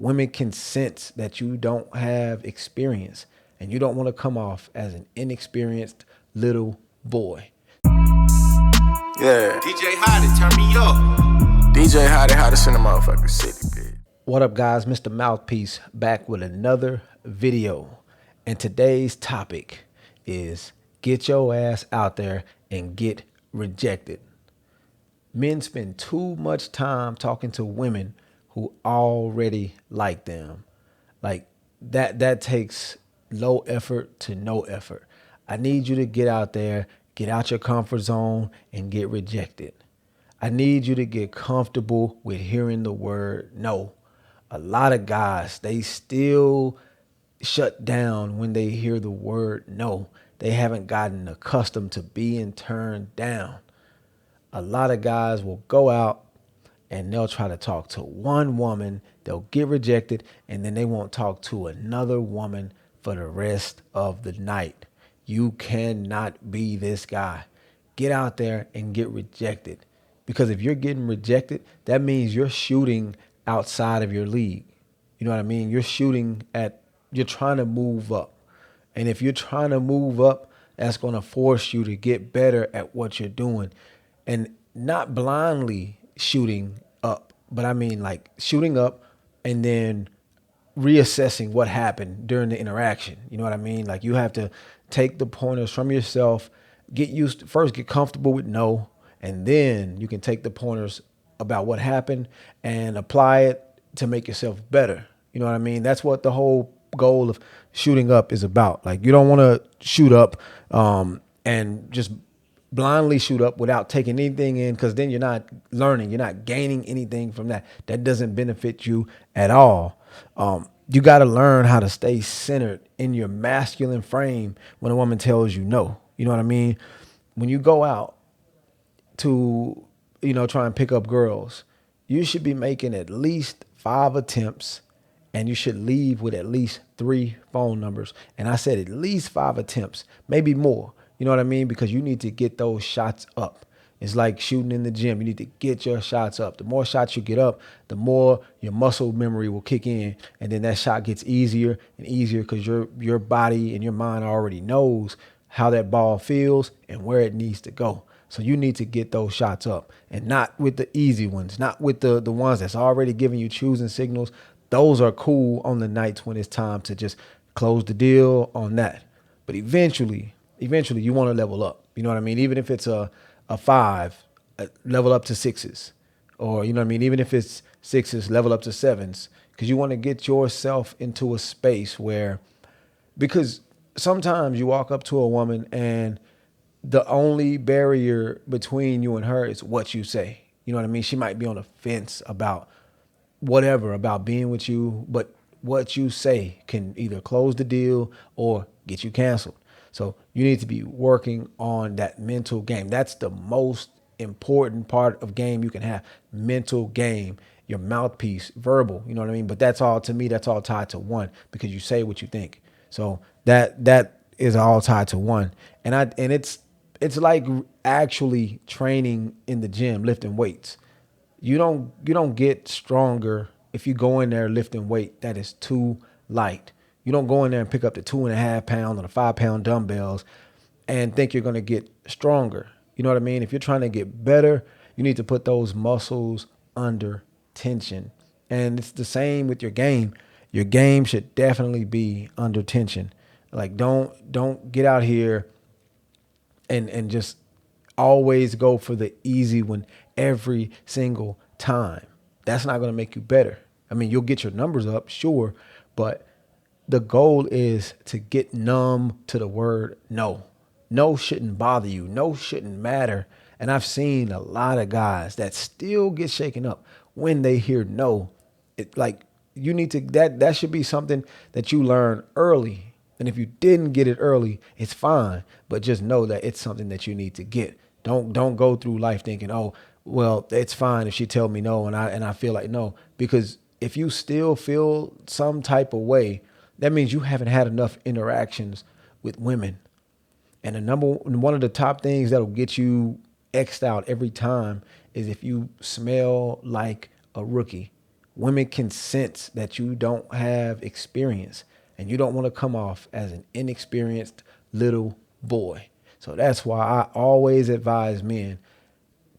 Women can sense that you don't have experience and you don't want to come off as an inexperienced little boy. Yeah. DJ Hottie, turn me up. DJ Hottie, hottest in the motherfucking city, bitch. What up, guys? Mr. Mouthpiece back with another video. And today's topic is get your ass out there and get rejected. Men spend too much time talking to women who already like them. Like that takes low effort to no effort. I need you to get out there, get out your comfort zone and get rejected. I need you to get comfortable with hearing the word no. A lot of guys, they still shut down when they hear the word no. They haven't gotten accustomed to being turned down. A lot of guys will go out and they'll try to talk to one woman, they'll get rejected, and then they won't talk to another woman for the rest of the night. You cannot be this guy. Get out there and get rejected. Because if you're getting rejected, that means you're shooting outside of your league. You know what I mean? You're trying to move up. And if you're trying to move up, that's going to force you to get better at what you're doing. And not blindly shooting up, but I mean like shooting up and then reassessing what happened during the interaction. You know what I mean? Like you have to take the pointers from yourself, first get comfortable with no, and then you can take the pointers about what happened and apply it to make yourself better. You know what I mean? That's what the whole goal of shooting up is about. Like you don't want to shoot up and just blindly shoot up without taking anything in, because then you're not learning, you're not gaining anything from that. That doesn't benefit you at all. You got to learn how to stay centered in your masculine frame when a woman tells you no. You know what I mean? When you go out to, try and pick up girls, you should be making at least 5 attempts and you should leave with at least 3 phone numbers. And I said at least 5 attempts, maybe more. You know what I mean? Because you need to get those shots up. It's like shooting in the gym. You need to get your shots up. The more shots you get up, the more your muscle memory will kick in. And then that shot gets easier and easier because your body and your mind already knows how that ball feels and where it needs to go. So you need to get those shots up, and not with the easy ones, not with the ones that's already giving you choosing signals. Those are cool on the nights when it's time to just close the deal on that. But eventually you want to level up. You know what I mean? Even if it's a 5, level up to 6s. Or, you know what I mean? Even if it's 6s, level up to 7s. Because you want to get yourself into a space because sometimes you walk up to a woman and the only barrier between you and her is what you say. You know what I mean? She might be on the fence about whatever, about being with you, but what you say can either close the deal or get you canceled. So you need to be working on that mental game. That's the most important part of game you can have. Mental game, your mouthpiece, verbal, you know what I mean? But that's all, to me, that's all tied to one, because you say what you think. So that is all tied to one. And it's like actually training in the gym, lifting weights. You don't get stronger if you go in there lifting weight that is too light. You don't go in there and pick up the 2.5 pound or the 5 pound dumbbells and think you're gonna get stronger. You know what I mean? If you're trying to get better, you need to put those muscles under tension. And it's the same with your game. Your game should definitely be under tension. Like don't get out here and just always go for the easy one every single time. That's not going to make you better. I mean, you'll get your numbers up, sure, but the goal is to get numb to the word no. No shouldn't bother you. No shouldn't matter. And I've seen a lot of guys that still get shaken up when they hear no. It like you need to that should be something that you learn early. And if you didn't get it early, it's fine. But just know that it's something that you need to get. Don't go through life thinking, oh, well, it's fine if she tell me no and I feel like no. Because if you still feel some type of way, that means you haven't had enough interactions with women. And one of the top things that'll get you X'd out every time is if you smell like a rookie. Women can sense that you don't have experience and you don't want to come off as an inexperienced little boy. So that's why I always advise men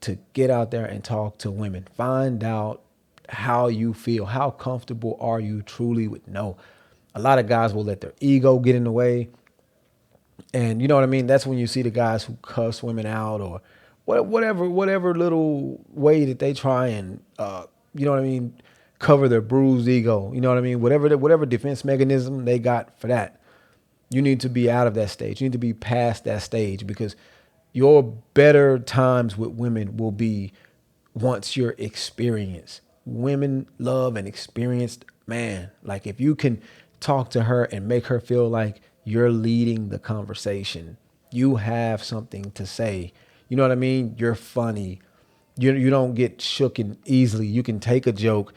to get out there and talk to women. Find out how you feel. How comfortable are you truly with no? A lot of guys will let their ego get in the way. And you know what I mean? That's when you see the guys who cuss women out or whatever little way that they try and, you know what I mean, cover their bruised ego. You know what I mean? Whatever defense mechanism they got for that, you need to be out of that stage. You need to be past that stage because your better times with women will be once you're experienced. Women love an experienced man. Like if you can talk to her and make her feel like you're leading the conversation, you have something to say. You know what I mean? You're funny. You don't get shooken easily. You can take a joke.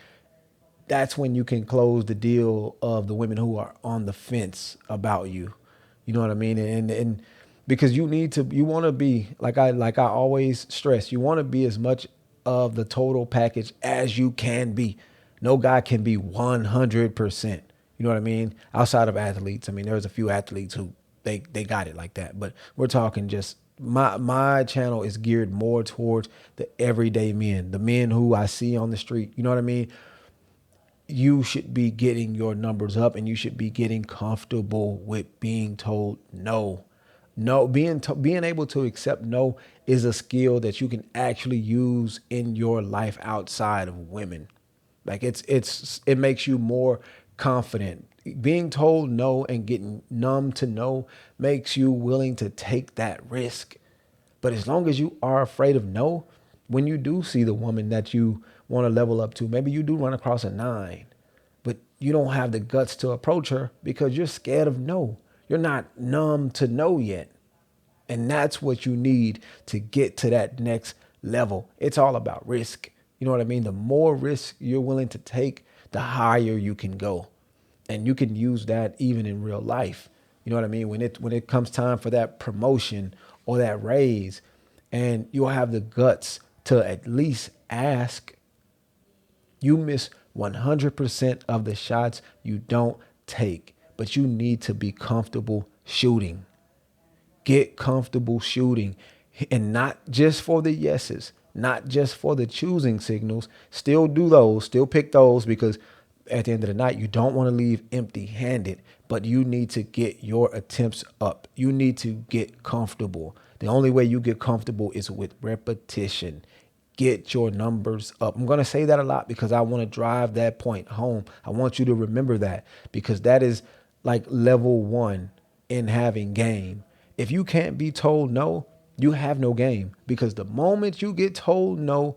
That's when you can close the deal of the women who are on the fence about you. You know what I mean? And because you want to be like I always stress, you want to be as much of the total package as you can be. No guy can be 100%. You know what I mean? Outside of athletes, I mean, there's a few athletes who they got it like that, but we're talking just my channel is geared more towards the everyday men, the men who I see on the street. You know what I mean? You should be getting your numbers up and you should be getting comfortable with being told no. No, being able to accept no is a skill that you can actually use in your life outside of women. Like it makes you more confident. Being told no and getting numb to no makes you willing to take that risk. But as long as you are afraid of no, when you do see the woman that you want to level up to, maybe you do run across a 9, but you don't have the guts to approach her because you're scared of no. You're not numb to no yet. And that's what you need to get to that next level. It's all about risk. You know what I mean? The more risk you're willing to take, the higher you can go. And you can use that even in real life. You know what I mean? When it comes time for that promotion or that raise, and you'll have the guts to at least ask, you miss 100% of the shots you don't take, but you need to be comfortable shooting. Get comfortable shooting, and not just for the yeses, not just for the choosing signals. Still do those, still pick those because at the end of the night, you don't want to leave empty handed, but you need to get your attempts up. You need to get comfortable. The only way you get comfortable is with repetition. Get your numbers up. I'm going to say that a lot because I want to drive that point home. I want you to remember that because that is like level 1 in having game. If you can't be told no, you have no game because the moment you get told no,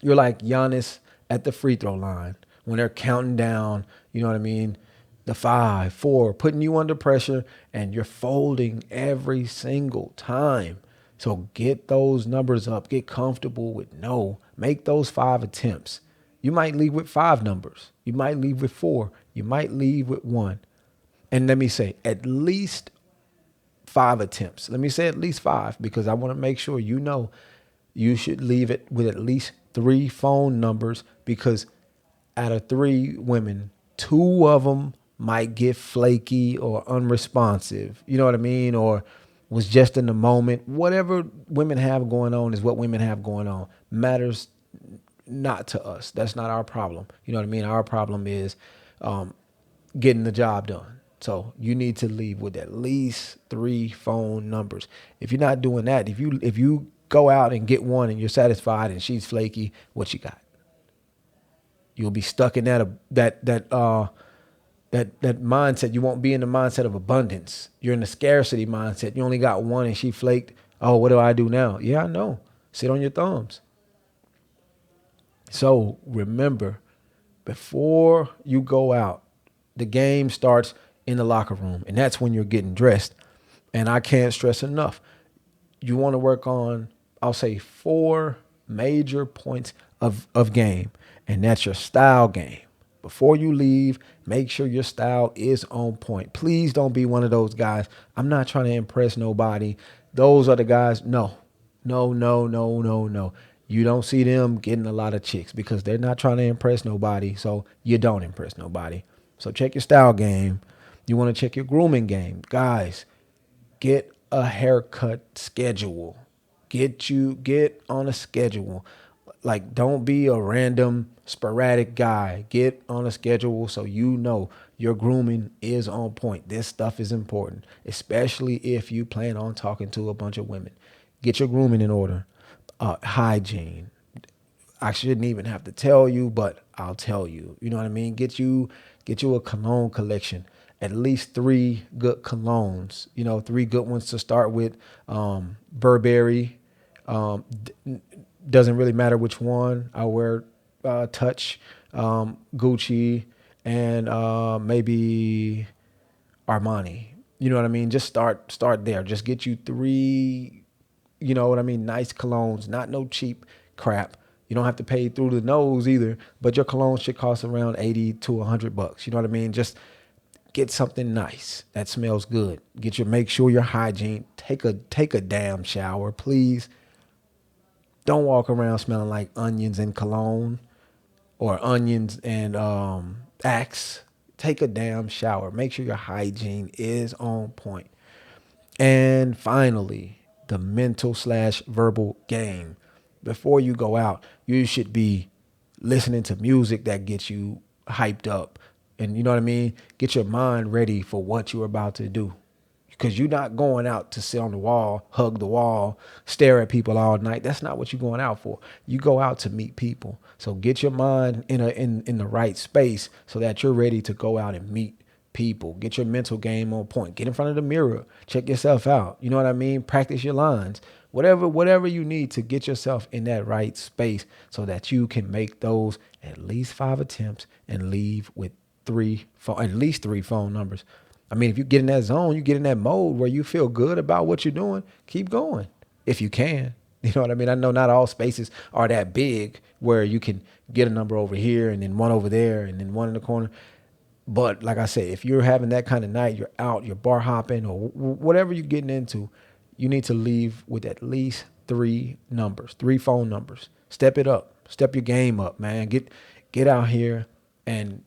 you're like Giannis at the free throw line when they're counting down, you know what I mean? The 5, 4, putting you under pressure and you're folding every single time. So get those numbers up, get comfortable with no, make those 5 attempts. You might leave with 5 numbers. You might leave with 4. You might leave with 1. And let me say, at least 5 attempts. Let me say at least 5 because I want to make sure you know you should leave it with at least 3 phone numbers because out of 3 women, 2 of them might get flaky or unresponsive. You know what I mean? Or was just in the moment. Whatever women have going on is what women have going on. Matters not to us. That's not our problem. You know what I mean? Our problem is getting the job done. So you need to leave with at least 3 phone numbers. If you're not doing that, if you go out and get one and you're satisfied and she's flaky, what you got? You'll be stuck in that mindset. You won't be in the mindset of abundance. You're in the scarcity mindset. You only got one and she flaked. Oh, what do I do now? Yeah, I know. Sit on your thumbs. So remember, before you go out, the game starts in the locker room, and that's when you're getting dressed. And I can't stress enough. You want to work on, I'll say 4 major points of game, and that's your style game. Before you leave, make sure your style is on point. Please don't be one of those guys. I'm not trying to impress nobody. Those are the guys. No, no, no, no, no, no. You don't see them getting a lot of chicks because they're not trying to impress nobody. So you don't impress nobody. So check your style game. You want to check your grooming game. Guys, get a haircut schedule. Get on a schedule. Like, don't be a random sporadic guy. Get on a schedule so you know your grooming is on point. This stuff is important, especially if you plan on talking to a bunch of women. Get your grooming in order. Hygiene. I shouldn't even have to tell you, but I'll tell you. You know what I mean? Get you a cologne collection. At least 3 good colognes. 3 good ones to start with. Burberry. Doesn't really matter which one. I wear Touch, Gucci, and maybe Armani. You know what I mean? Just start there. Just get you 3, you know what I mean, nice colognes, not no cheap crap. You don't have to pay through the nose either, but your cologne should cost around $80 to $100. You know what I mean? Just get something nice that smells good. Make sure your hygiene. Take a damn shower, please. Don't walk around smelling like onions and cologne or onions and Axe. Take a damn shower. Make sure your hygiene is on point. And finally, the mental/verbal game. Before you go out, you should be listening to music that gets you hyped up. And you know what I mean? Get your mind ready for what you're about to do. Because you're not going out to sit on the wall, hug the wall, stare at people all night. That's not what you're going out for. You go out to meet people. So get your mind in the right space so that you're ready to go out and meet people. Get your mental game on point. Get in front of the mirror. Check yourself out. You know what I mean? Practice your lines. Whatever you need to get yourself in that right space so that you can make those at least 5 attempts and leave with at least 3 phone numbers. I mean, if you get in that zone, you get in that mode where you feel good about what you're doing, keep going if you can. You know what I mean? I know not all spaces are that big where you can get a number over here and then one over there and then one in the corner. But like I said, if you're having that kind of night, you're out, you're bar hopping or whatever you're getting into, you need to leave with at least 3 numbers, 3 phone numbers. Step it up. Step your game up, man. Get out here and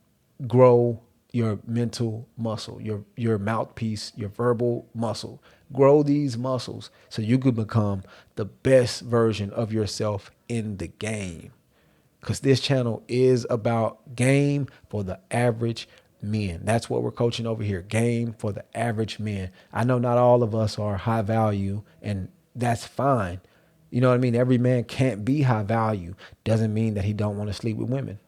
grow your mental muscle, your mouthpiece, your verbal muscle. Grow these muscles so you could become the best version of yourself in the game. Because this channel is about game for the average men. That's what we're coaching over here. Game for the average men. I know not all of us are high value, and that's fine. You know what I mean? Every man can't be high value. Doesn't mean that he don't want to sleep with women.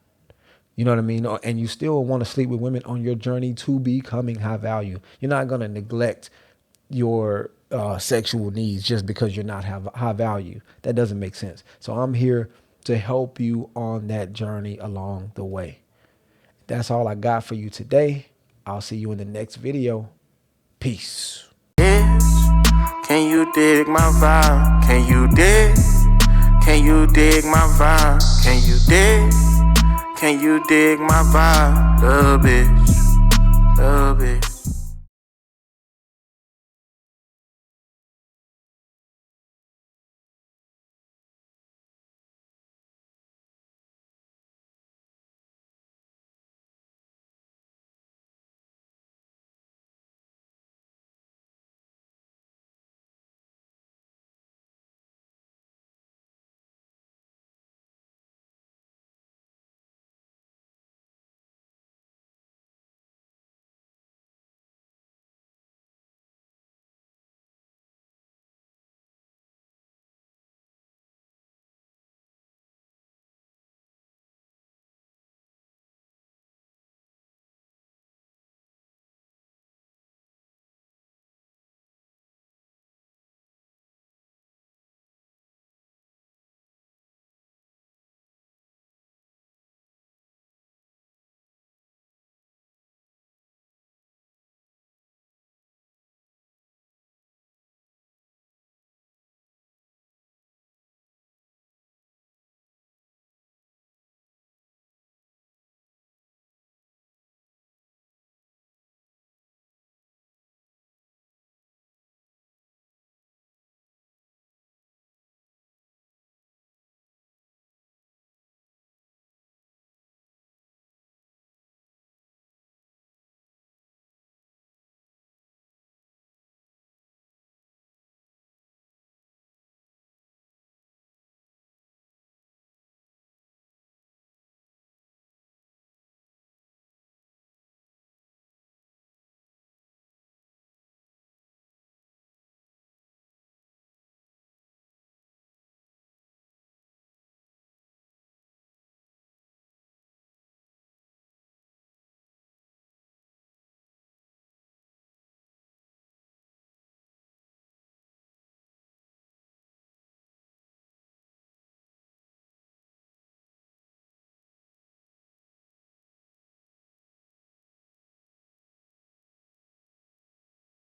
You know what I mean? And you still want to sleep with women on your journey to becoming high value. You're not going to neglect your sexual needs just because you're not high value. That doesn't make sense. So I'm here to help you on that journey along the way. That's all I got for you today. I'll see you in the next video. Peace. Can you dig my vibe? Can you dig? Can you dig my vibe? Can you dig? Can you dig my vibe? Little bitch, little bitch.